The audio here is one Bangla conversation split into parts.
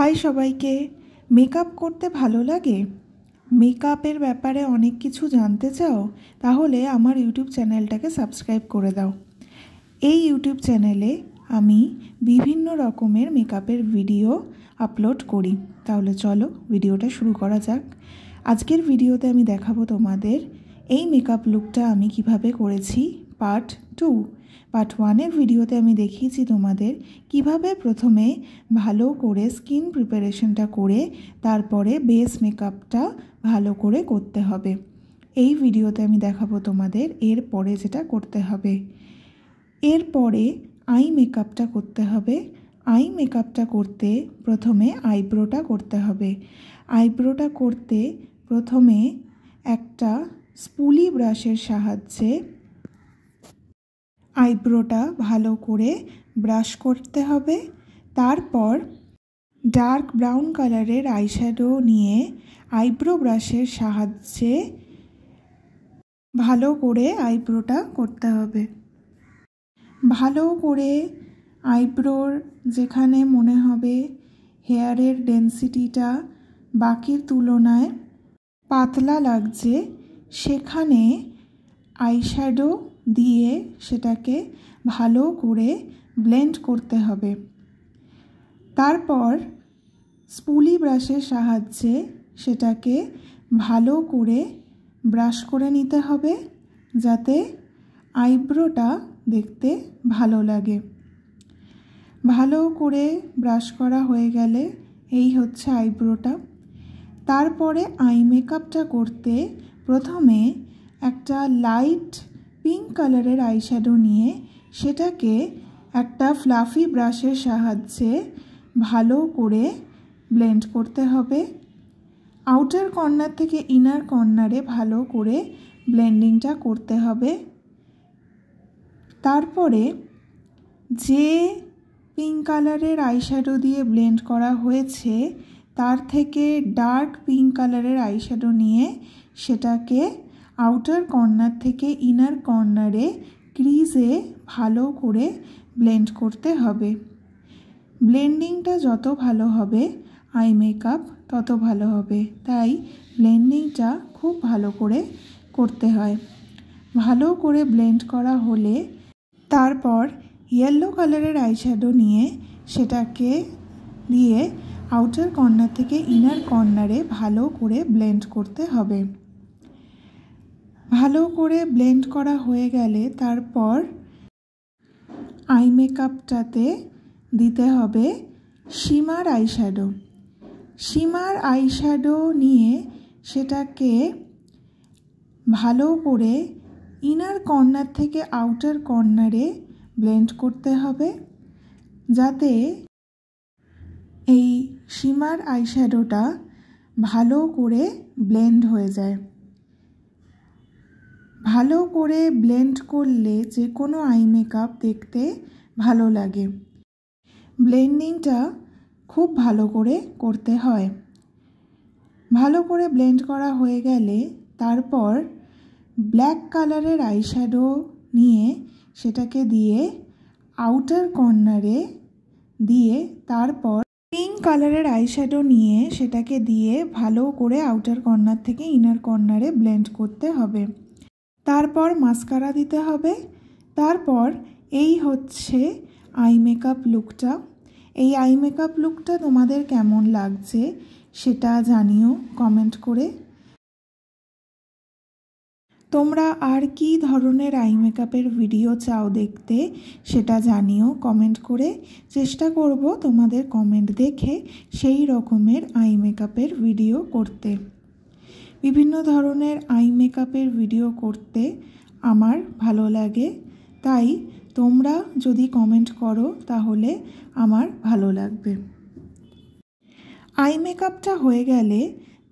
হাই সবাইকে। মেকআপ করতে ভালো লাগে? মেকআপের ব্যাপারে অনেক কিছু জানতে চাও? তাহলে আমার ইউটিউব চ্যানেলটাকে সাবস্ক্রাইব করে দাও। এই ইউটিউব চ্যানেলে আমি বিভিন্ন রকমের মেকআপের ভিডিও আপলোড করি। তাহলে চলো ভিডিওটা শুরু করা যাক। আজকের ভিডিওতে আমি দেখাবো তোমাদের এই মেকআপ লুকটা আমি কিভাবে করেছি পার্ট 2। পার্ট 1-এর ভিডিওতে আমি দেখিয়েছি তোমাদের কিভাবে প্রথমে ভালো করে স্কিন প্রিপারেশনটা করে তারপরে বেস মেকআপটা ভালো করে করতে হবে। এই ভিডিওতে আমি দেখাবো তোমাদের এরপরে যেটা করতে হবে। এরপরে আই মেকআপটা করতে হবে। আই মেকআপটা করতে প্রথমে আইব্রোটা করতে হবে। আইব্রোটা করতে প্রথমে একটা স্পুলি ব্রাশের সাহায্যে আইব্রোটা ভালো করে ব্রাশ করতে হবে। তারপর ডার্ক ব্রাউন কালারের আইশ্যাডো নিয়ে আইব্রো ব্রাশের সাহায্যে ভালো করে আইব্রোটা করতে হবে। ভালো করে আইব্রোর যেখানে মনে হবে হেয়ারের ডেন্সিটিটা বাকির তুলনায় পাতলা লাগছে সেখানে আইশ্যাডো দিয়ে সেটাকে ভালো করে ব্লেন্ড করতে হবে। তারপর স্পুলি ব্রাশের সাহায্যে সেটাকে ভালো করে ব্রাশ করে নিতে হবে যাতে আইব্রোটা দেখতে ভালো লাগে। ভালো করে ব্রাশ করা হয়ে গেলে এই হচ্ছে আইব্রোটা। তারপরে আই মেকআপটা করতে প্রথমে একটা লাইট পিঙ্ক কালারের আইশ্যাডো নিয়ে সেটাকে একটা ফ্লাফি ব্রাশের সাহায্যে ভালো করে ব্লেন্ড করতে হবে। আউটার কর্নার থেকে ইনার কর্নারে ভালো করে ব্লেন্ডিংটা করতে হবে। তারপরে যে পিঙ্ক কালারের আইশ্যাডো দিয়ে ব্লেন্ড করা হয়েছে তার থেকে ডার্ক পিঙ্ক কালারের আইশ্যাডো নিয়ে সেটাকে আউটার কর্নার থেকে ইনার কর্নারে ক্রিজে ভালো করে ব্লেন্ড করতে হবে। ব্লেন্ডিংটা যত ভালো হবে আই মেকআপ তত ভালো হবে, তাই ব্লেন্ডিংটা খুব ভালো করে করতে হয়। ভালো করে ব্লেন্ড করা হলে তারপর ইয়েলো কালারের আইশ্যাডো নিয়ে সেটাকে দিয়ে আউটার কর্নার থেকে ইনার কর্নারে ভালো করে ব্লেন্ড করতে হবে। ভালো করে ব্লেন্ড করা হয়ে গেলে তারপর আই মেকআপটাতে দিতে হবে শিমার আইশ্যাডো। শিমার আইশ্যাডো নিয়ে সেটাকে ভালো করে ইনার কর্নার থেকে আউটার কর্নারে ব্লেন্ড করতে হবে যাতে এই শিমার আইশ্যাডোটা ভালো করে ব্লেন্ড হয়ে যায়। ভালো করে ব্লেন্ড করলে যে কোনো আই মেকআপ দেখতে ভালো লাগে। ব্লেন্ডিংটা খুব ভালো করে করতে হয়। ভালো করে ব্লেন্ড করা হয়ে গেলে তারপর ব্ল্যাক কালারের আইশ্যাডো নিয়ে সেটাকে দিয়ে আউটার কর্নারে দিয়ে তারপর পিঙ্ক কালারের আইশ্যাডো নিয়ে সেটাকে দিয়ে ভালো করে আউটার কর্নার থেকে ইনার কর্নারে ব্লেন্ড করতে হবে। তারপর মাস্কারা দিতে হবে। তারপর এই হচ্ছে আই মেকআপ লুকটা। এই আই মেকআপ লুকটা তোমাদের কেমন লাগছে সেটা জানিও কমেন্ট করে। তোমরা আর কি ধরনের আই মেকআপের ভিডিও চাও দেখতে সেটা জানিও কমেন্ট করে। চেষ্টা করব তোমাদের কমেন্ট দেখে সেই রকমের আই মেকআপের ভিডিও করতে। বিভিন্ন ধরনের আই মেকআপের ভিডিও করতে আমার ভালো লাগে, তাই তোমরা যদি কমেন্ট করো তাহলে আমার ভালো লাগবে। আই মেকআপটা হয়ে গেলে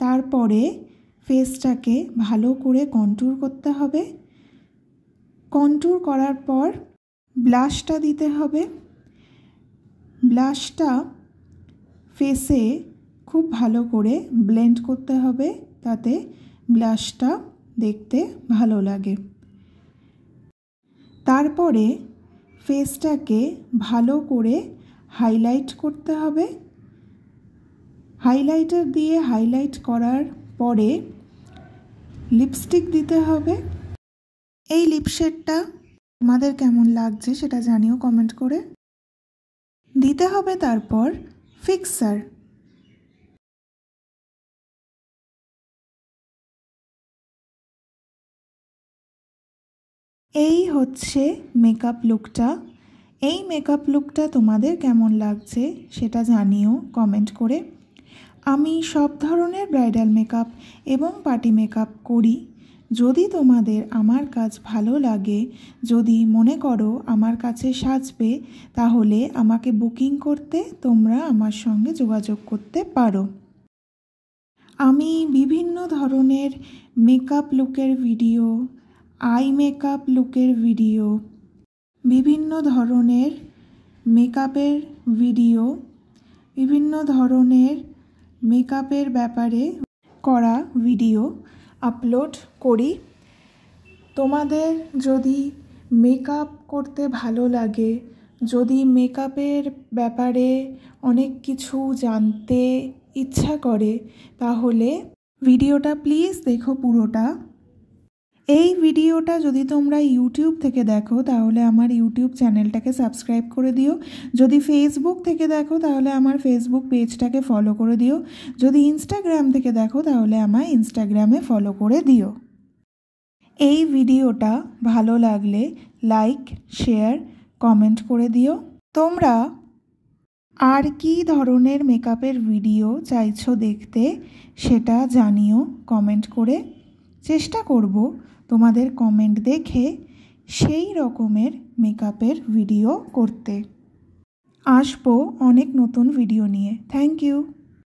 তারপরে ফেসটাকে ভালো করে কন্ট্যুর করতে হবে। কন্ট্যুর করার পর ব্লাশটা দিতে হবে। ব্লাশটা ফেসে খুব ভালো করে ব্লেন্ড করতে হবে তাতে ব্লাশটা দেখতে ভালো লাগে। তারপরে ফেসটাকে ভালো করে হাইলাইট করতে হবে। হাইলাইটার দিয়ে হাইলাইট করার পরে লিপস্টিক দিতে হবে। এই লিপশেডটা তোমাদের কেমন লাগছে সেটা জানিও কমেন্ট করে। দিতে হবে তারপর ফিক্সার। এই হচ্ছে মেকআপ লুকটা। এই মেকআপ লুকটা তোমাদের কেমন লাগছে সেটা জানিও কমেন্ট করে। আমি সব ধরনের ব্রাইডাল মেকআপ এবং পার্টি মেকআপ করি। যদি তোমাদের আমার কাজ ভালো লাগে, যদি মনে করো আমার কাছে সাজবে, তাহলে আমাকে বুকিং করতে তোমরা আমার সঙ্গে যোগাযোগ করতে পারো। আমি বিভিন্ন ধরনের মেকআপ লুকের ভিডিও, আই মেকআপ লুকের ভিডিও, বিভিন্ন ধরনের মেকআপের ভিডিও, বিভিন্ন ধরনের মেকআপের ব্যাপারে করা ভিডিও আপলোড করি। তোমাদের যদি মেকআপ করতে ভালো লাগে, যদি মেকআপের ব্যাপারে অনেক কিছু জানতে ইচ্ছা করে, তাহলে ভিডিওটা প্লিজ দেখো পুরোটা। এই ভিডিওটা যদি তোমরা ইউটিউব থেকে দেখো তাহলে আমার ইউটিউব চ্যানেলটাকে সাবস্ক্রাইব করে দিও। যদি ফেসবুক থেকে দেখো তাহলে আমার ফেসবুক পেজটাকে ফলো করে দিও। যদি ইনস্টাগ্রাম থেকে দেখো তাহলে আমার ইনস্টাগ্রামে ফলো করে দিও। এই ভিডিওটা ভালো লাগলে লাইক, শেয়ার, কমেন্ট করে দিও। তোমরা আর কি ধরনের মেকআপের ভিডিও চাইছো দেখতে সেটা জানিও কমেন্ট করে। চেষ্টা করব তোমাদের কমেন্ট দেখে সেই রকমের মেকআপের ভিডিও করতে। আসবো অনেক নতুন ভিডিও নিয়ে। Thank you.